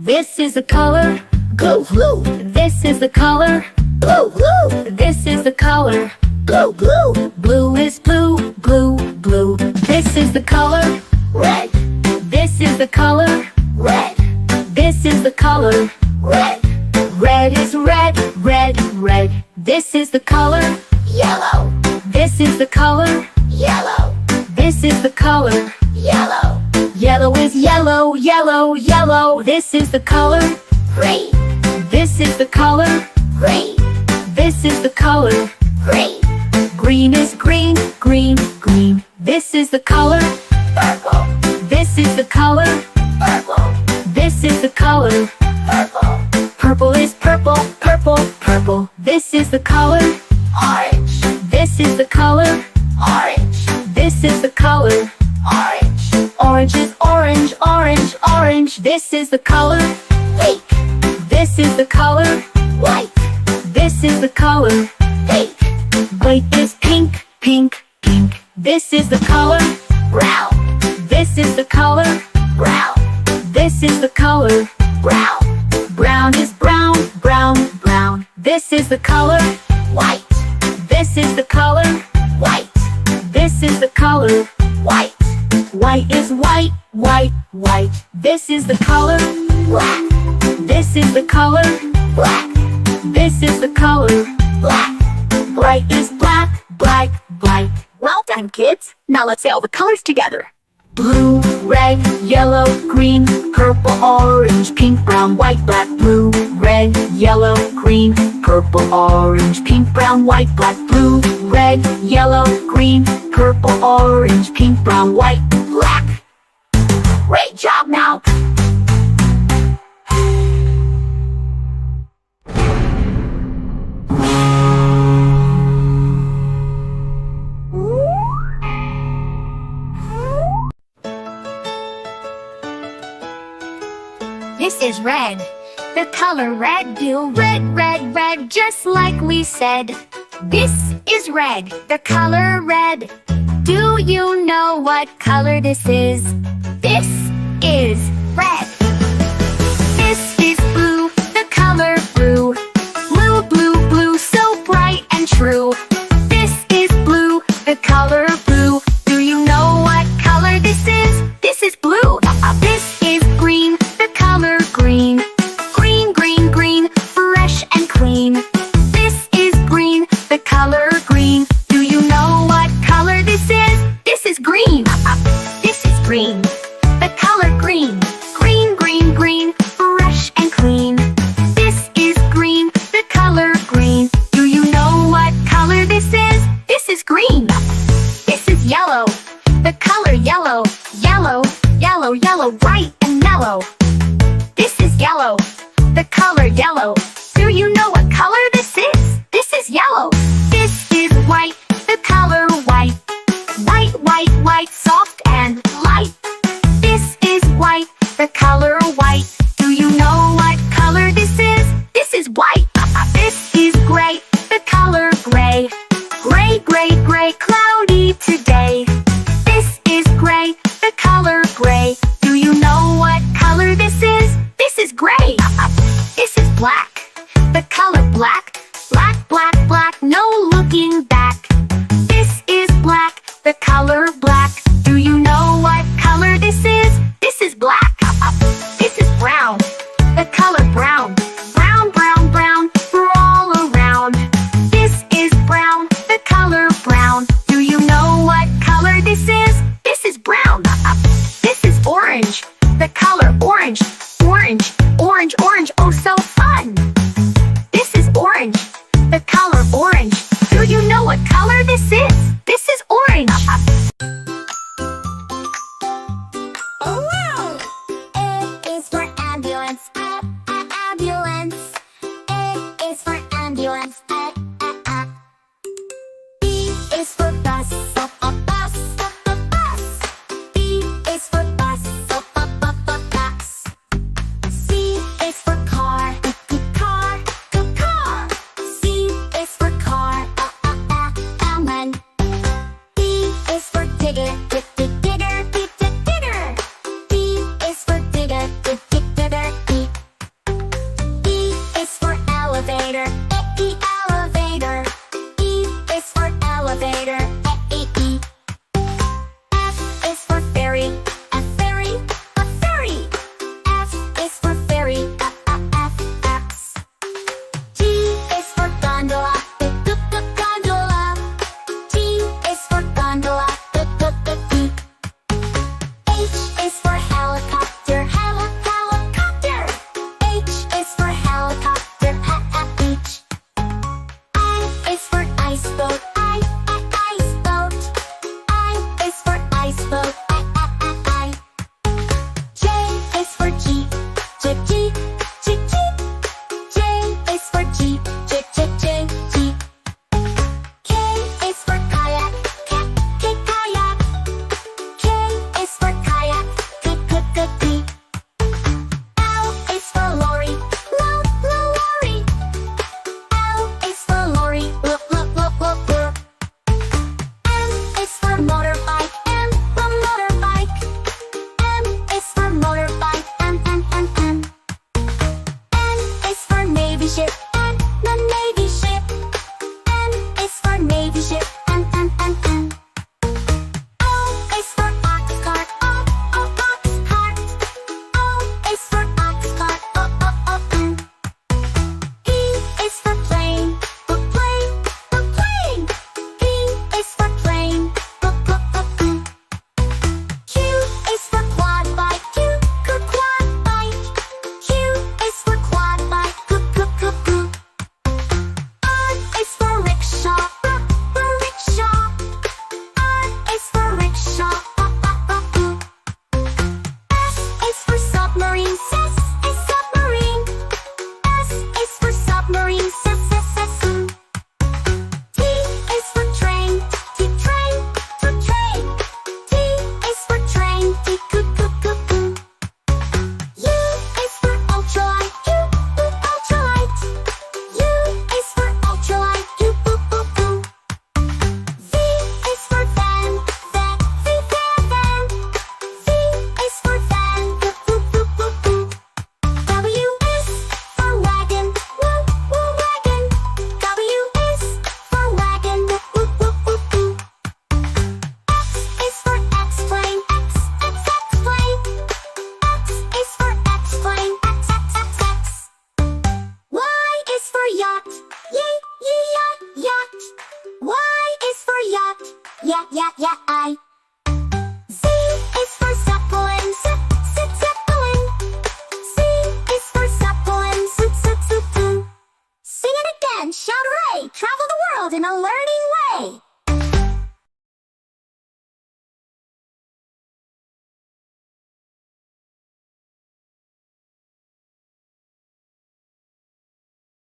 This is the color blue, blue. This is the color blue, blue. This is the color blue, blue. Blue is blue, blue, blue. This is the color red. This is the color red. This is the color red. Red is red, red, red. This is the color yellow. This is the color yellow. This is the color yellow. Yellow is yellow, yellow, yellow. This is the color green. This is the color green. This is the color green. Green is green, green, green. This is the color purple. This is the color purple. This is the color purple. Purple is purple, purple, purple. This is the color orange. This is the color orange. This is the color orange. Orange is orange, orange, orange. This is the color pink. This is the color white. This is the color pink. White is pink, pink, pink. This is the color brown. This is the color brown. This is the color brown. Brown is brown, brown, brown. This is the color white. This is the color white. This is the color white. White is white, white, white. This is the color black. This is the color black. This is the color black. Bright is black, black, black. Well done, kids. Now let's say all the colors together. Blue, red, yellow, green, purple, orange, pink, brown, white, black, blue, red, yellow, green, purple, orange, pink, brown, white, black, blue, red, yellow, green, purple, orange, pink, brown, white, black. Great job now! This is red. The color red, do red, red, red, just like we said. This is red. The color red. Do you know what color this is? This is red. This is blue. The color blue. Blue, blue, blue, so bright and true. This is blue. The color blue. Do you know what color this is? This is blue. This is green. The color green. Green, green, green, fresh and clean. This is green. The color green. Do you know what color this is? This is green. This is green. The color green. Green, green, green, fresh and clean. This is green. The color green. Do you know what color this is? This is green. This is yellow. The color yellow. Yellow, yellow, yellow, bright and mellow. This is yellow. The color yellow. Do you know what color this is? This is yellow. This is white. The color white. White, white, white, soft and light. This is white. The color white. Do you know what color this is? This is white. This is gray. The color gray. Gray, gray, gray, cloudy today. This is gray. The color gray. Do you know what color this is? This is gray. This is black. The color black. Black, black, black, no looking back. This is black. The color